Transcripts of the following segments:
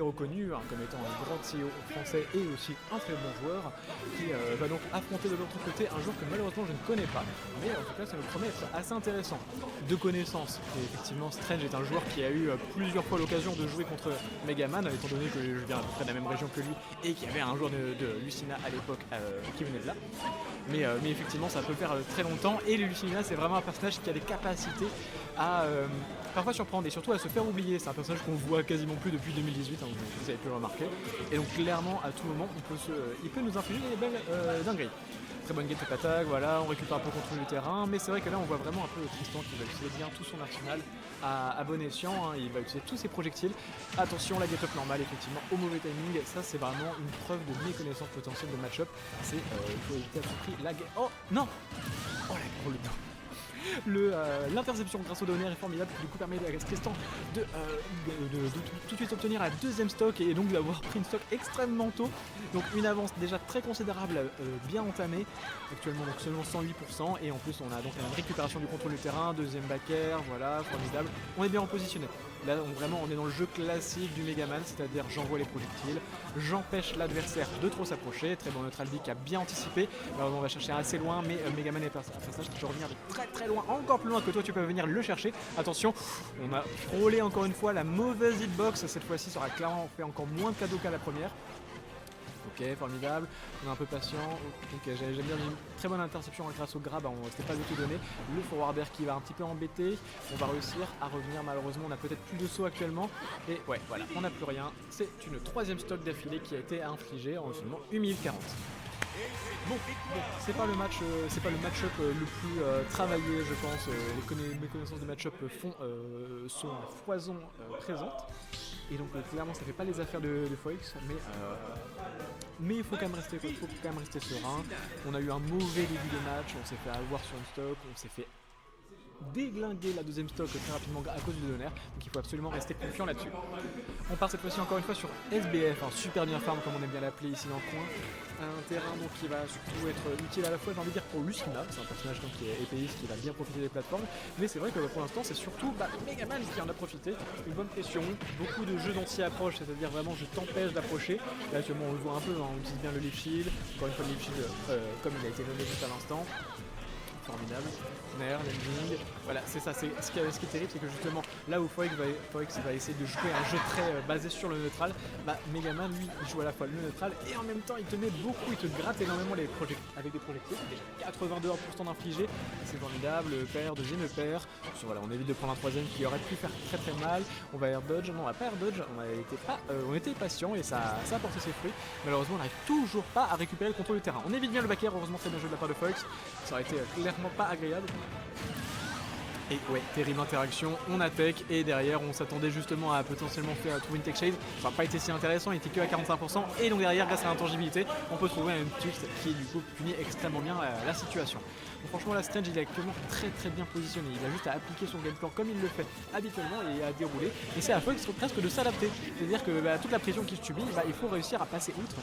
reconnu comme étant un grand CEO français et aussi un très bon joueur qui va donc affronter de l'autre côté un joueur que malheureusement je ne connais pas, mais en tout cas ça me promet être assez intéressant. De connaissance, et effectivement Strange est un joueur qui a eu plusieurs fois l'occasion de jouer contre Megaman, étant donné que je viens à peu près de la même région que lui et qu'il y avait un joueur de Lucina à l'époque qui venait de là. Mais effectivement ça peut faire très longtemps, et Lucina c'est vraiment un personnage qui a des capacités à parfois surprendre et surtout à se faire oublier. C'est un personnage qu'on voit quasiment plus depuis 2018, vous avez pu le remarquer, et donc clairement à tout moment il peut nous infliger des belles dingueries. Très bonne get-up attack, voilà, on récupère un peu le contrôle du terrain, mais c'est vrai que là on voit vraiment un peu Tristan qui va utiliser bien tout son arsenal à bon escient, il va utiliser tous ses projectiles. Attention, la get-up normale effectivement au mauvais timing, ça c'est vraiment une preuve de méconnaissance potentielle de match-up, il faut éviter à tout prix la get... Oh non. Oh la gros le dos. L'interception grâce au donner est formidable, qui du coup permet à Tristan de tout de suite obtenir la deuxième stock et donc d'avoir pris une stock extrêmement tôt. Donc une avance déjà très considérable, bien entamée, actuellement donc seulement 108%, et en plus on a donc une récupération du contrôle du terrain, deuxième back air, voilà, formidable. On est bien repositionné. Là vraiment on est dans le jeu classique du Megaman, c'est-à-dire j'envoie les projectiles, j'empêche l'adversaire de trop s'approcher, très bon neutral B qui a bien anticipé. Alors on va chercher assez loin, mais Megaman est un personnage qui peut revenir de très loin, encore plus loin que toi tu peux venir le chercher. Attention, on a frôlé encore une fois la mauvaise hitbox, cette fois-ci ça aura clairement fait encore moins de cadeaux qu'à la première. Ok, formidable, on est un peu patient, ok, j'aime bien une très bonne interception grâce au grab, c'était pas du tout donné, le forwarder qui va un petit peu embêter, on va réussir à revenir, malheureusement on a peut-être plus de saut actuellement, et ouais voilà, on n'a plus rien, c'est une troisième stock d'affilée qui a été infligée en seulement 1 minute 40. Bon, c'est pas le match-up le plus travaillé, je pense, mes connaissances de match-up sont à foison présentes. Et donc clairement ça fait pas les affaires de Foix, mais il faut quand même rester serein. On a eu un mauvais début de match, on s'est fait avoir sur une stock, on s'est fait déglinguer la deuxième stock très rapidement à cause du donner, donc il faut absolument rester confiant là-dessus. On part cette fois-ci encore une fois sur SBF, super bien farm comme on aime bien l'appeler ici dans le coin, un terrain donc qui va surtout être utile à la fois, j'ai envie de dire, pour Lucina, c'est un personnage donc qui est épéiste, qui va bien profiter des plateformes, mais c'est vrai que pour l'instant c'est surtout Megaman qui en a profité, une bonne pression, beaucoup de jeux d'anti-approche, c'est-à-dire vraiment je t'empêche d'approcher. Là actuellement on le voit un peu, on utilise bien le leaf shield, encore une fois le leaf shield comme il a été donné juste à l'instant. Formidable, Nair, landing, voilà c'est ça, ce qui est terrible c'est que justement là où Foix va essayer de jouer un jeu très basé sur le neutral, Megaman lui il joue à la fois le neutral et en même temps il te met beaucoup, il te gratte énormément avec des projectiles, déjà 82% d'infligé, c'est formidable, pair, deuxième pair, voilà on évite de prendre un troisième qui aurait pu faire très mal, on va air dodge, non on va pas air dodge, on était patient et ça a porté ses fruits, malheureusement on n'arrive toujours pas à récupérer le contrôle du terrain, on évite bien le back air, heureusement très bien joué de la part de Foix, ça aurait été clairement pas agréable. Et ouais, terrible interaction, on attaque et derrière on s'attendait justement à potentiellement trouver une tech shade, ça n'a pas été si intéressant, il était que à 45% et donc derrière grâce à l'intangibilité on peut trouver un twist qui du coup punit extrêmement bien la situation. Donc franchement la Strange il est actuellement très bien positionné, il a juste à appliquer son game plan comme il le fait habituellement et à dérouler, et c'est à Foix presque de s'adapter, c'est-à-dire que toute la pression qu'il subit, il faut réussir à passer outre.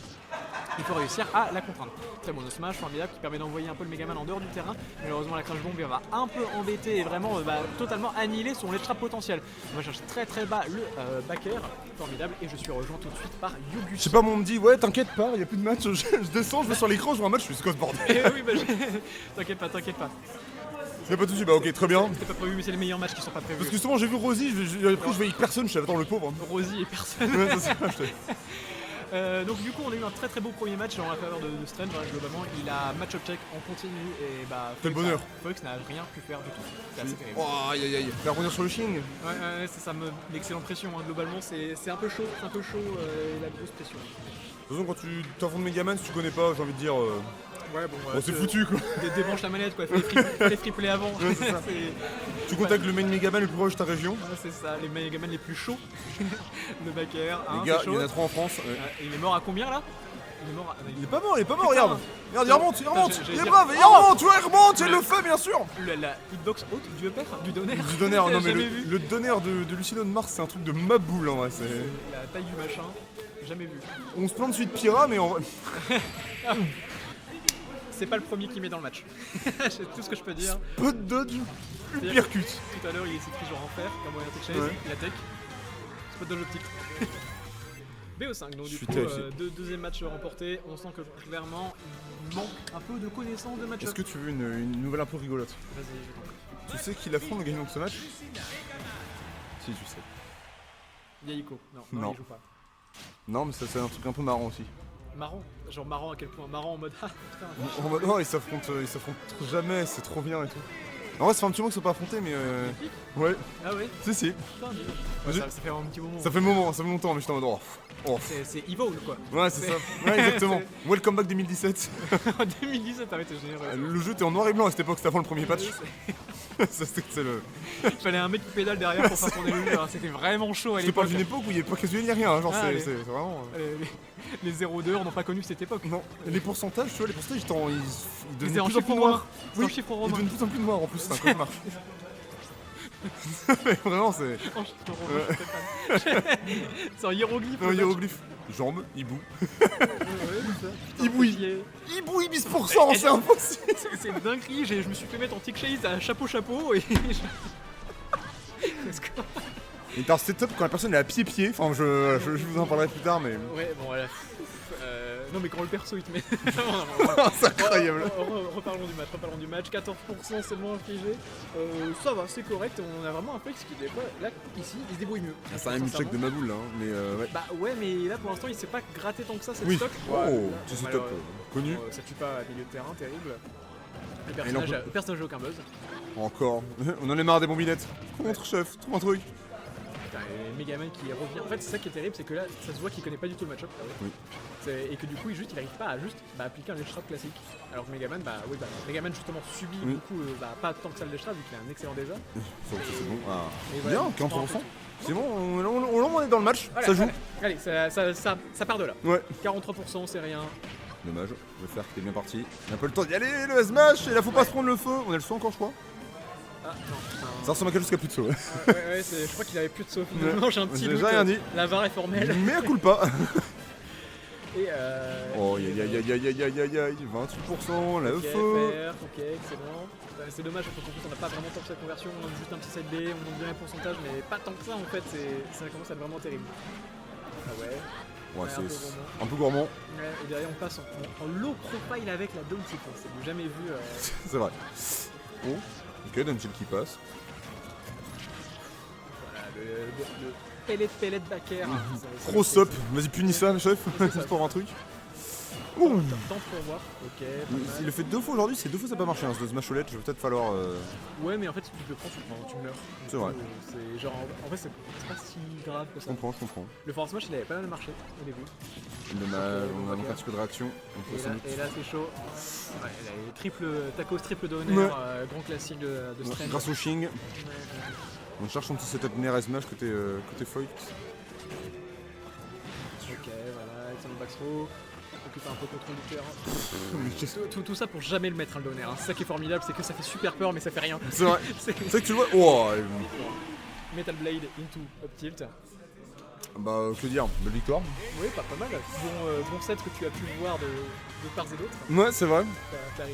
Il faut réussir à la contraindre. Très bon smash, formidable, qui permet d'envoyer un peu le Megaman en dehors du terrain. Malheureusement la crash bomb va un peu embêter et vraiment totalement annihiler son let's trap potentiel. On va chercher très bas le back air, formidable, et je suis rejoint tout de suite par Yugus. Je sais pas, on me dit ouais t'inquiète pas, il y a plus de match, je descends, je vais sur l'écran, je vois un match, je fais ce que ce bordel. Oui t'inquiète pas. Y'a pas de soucis, ok très bien. C'était pas prévu mais c'est les meilleurs matchs qui sont pas prévus. Parce que justement j'ai vu Rosie, après je voyais personne, je suis attends le pauvre. Rosie et personne. Ouais, c'est ça, donc du coup on a eu un très beau premier match en la faveur de Strange, globalement il a match-up check en continu et quel bonheur. Fox n'a rien pu faire du tout, c'est assez terrible. Oh aïe, faire revenir sur le Shing. Ouais c'est ça, l'excellente pression, globalement c'est un peu chaud, et la grosse pression. De toute façon quand tu t'enfonces de Megaman si tu connais pas, j'ai envie de dire c'est foutu quoi. Débranche la manette quoi, fais les free play avant. Ouais, c'est ça. Tu contactes le main Megaman le plus proche de ta région. C'est ça, les Megaman les plus chauds. Le back air, les gars, il y en a 3 en France. Il est mort à combien là? Il est pas mort, regarde. Regarde, il remonte, il est brave, il remonte, il le fait bien sûr. La hitbox haute du upper, du donner. Du donner, non mais le donner de Lucino de Mars c'est un truc de ma boule en vrai. La taille du machin, jamais vu. On se plaint de suite Pyra mais en vrai... C'est pas le premier qui met dans le match. C'est tout ce que je peux dire. Spot dodge, uppercut. Tout à l'heure il essaie de toujours en faire, comme moyen tech chase, il attaque. Spot dodge optique. BO5, donc Je du suis coup, terrifié. deuxième match remporté. On sent que clairement, il manque un peu de connaissance de match-up. Est-ce que tu veux une nouvelle un peu rigolote? Vas-y, je t'en prie. Tu sais qui l'affronte le gagnant de ce match? Si, tu sais. Yahiko, non, Non. il joue pas. Non, mais ça c'est un truc un peu marrant aussi. Marrant, genre marrant à quel point? Marrant en mode ah putain. En mode, oh, ils s'affrontent jamais, c'est trop bien et tout. En vrai, ça fait un petit moment qu'ils sont pas affrontés, mais ouais, Ah ouais, si, si. putain, dis donc. J'ai- Ça fait un petit moment. Ça fait un moment, ça fait longtemps, mais j'étais en mode, oh. C'est Evolve quoi. Ouais, c'est ça. Ouais, exactement. Welcome back 2017. En 2017, t'as été généreux. Le jeu était en noir et blanc à cette époque, c'était avant le premier patch. Ouais, Ça, c'est le. Il fallait un mec qui pédale derrière pour faire tourner le jeu, hein. C'était vraiment chaud à Je te parle l'époque. d'une époque où il n'y avait pas casuel ni rien, hein, genre Ah, allez. c'est vraiment. Les 0-2, on n'a pas connu cette époque. Non, les pourcentages, tu vois, les pourcentages, ils C'est devenaient en de plus en chiffre plus romain. noirs. C'est en Oui, chiffre ils romain. deviennent de plus en plus noirs en plus, c'est un cauchemar. Mais vraiment, c'est. En chiffre romain, je sais pas. C'est en hiéroglyphe. Non, le match. hiéroglyphe. Jambes, hibou. Ouais, c'est ça. Putain, Iboui. qui est- Hibou, ibis pour cent, c'est impossible. C'est une dinguerie, je me suis fait mettre en tick chase à chapeau et Parce que- Et t'as un setup quand la personne est à pied-pied, enfin je vous en parlerai plus tard, mais. Ouais, bon, voilà. Non, mais quand le perso il te met. C'est incroyable. Reparlons du match. 14% seulement infligé. Ça va, c'est correct. On a vraiment un flex qui, des fois, là, ici, il se débrouille mieux. C'est un check de ma boule là, hein, mais ouais. Bah ouais, mais là pour l'instant, il s'est pas gratté tant que ça cette Oui. stock. Oh, Ouais, petit là, setup malheureusement, connu. Ça tue pas à milieu de terrain, terrible. il en Le personnage a aucun buzz. Encore. On en est marre des bombinettes. Contre chef, trouve un truc. Putain, et Megaman qui revient. En fait, c'est ça qui est terrible, c'est que là, ça se voit qu'il connaît pas du tout le match-up. Oui. Et que du coup, il arrive pas à juste appliquer un ledge trap classique. Alors que Megaman, Megaman justement subit Oui. beaucoup, pas tant que ça le ledge trap vu qu'il a un excellent déjà. C'est bon. Ah. Et voilà, Bien, il prend un 43%. peu C'est bon, on est dans le match, Voilà, ça joue. voilà. Allez, ça part de là. Ouais. 43%, c'est rien. Dommage, je vais faire que t'es bien parti. Il y a un peu le temps d'y aller, le smash, et là faut pas se prendre le feu. On a le saut encore, je crois. Ah non, putain. Ça ressemble à quelque chose qui a plus de saut. Ouais, je crois qu'il avait plus de saut finalement, j'ai un petit J'ai doute. rien dit. La VAR est formelle. Mais à coup pas. Et Oh, aïe, 28%, là, le ok, feu. fair, ok, excellent. C'est dommage parce qu'en plus on n'a pas vraiment tant que cette conversion, on a juste un petit side B, on monte bien les pourcentages, mais pas tant que ça en fait, ça commence à être vraiment terrible. Ah ouais, Ouais, un peu c'est gourmand. un peu gourmand, Ouais, et derrière on passe en low profile avec la down sequence, c'est du jamais vu. c'est vrai. Oh, ok, Dungeon qui passe. Voilà, le pellet backer. Trop sop, vas-y punis ça, chef, c'est pour un truc. Ouh. Tente pour voir, ok. pas mal. Il le fait 2 fois aujourd'hui, c'est 2 fois ça n'a pas marché, hein, ce smash au LED, je vais peut-être falloir. Ouais, mais en fait, si tu le prends, tu meurs. C'est vrai. C'est genre, en fait, c'est pas si grave que Je ça. comprends. Le force smash, il avait pas mal marché au début. Dommage, on a manqué un petit peu de réaction. On peut sans doute. Et là, c'est chaud. Ouais, là, tacos triple d'honneur, grand classique de Strange. Grâce au Shing, Ouais. on cherche un petit setup Nair Smash côté Foy. Ok, voilà, excellent back throw. Occupe un peu contrôle du terrain. Mais qu'est-ce- Tout ça pour jamais le mettre, hein, le donner. C'est ça qui est formidable, c'est que ça fait super peur, mais ça fait rien. C'est vrai, C'est c'est vrai que tu le vois. Oh, Metal Blade into up tilt. bah, que dire, belle victoire. Oui, pas mal. Bon set que tu as pu voir de part et d'autre. Ouais, c'est vrai. T'as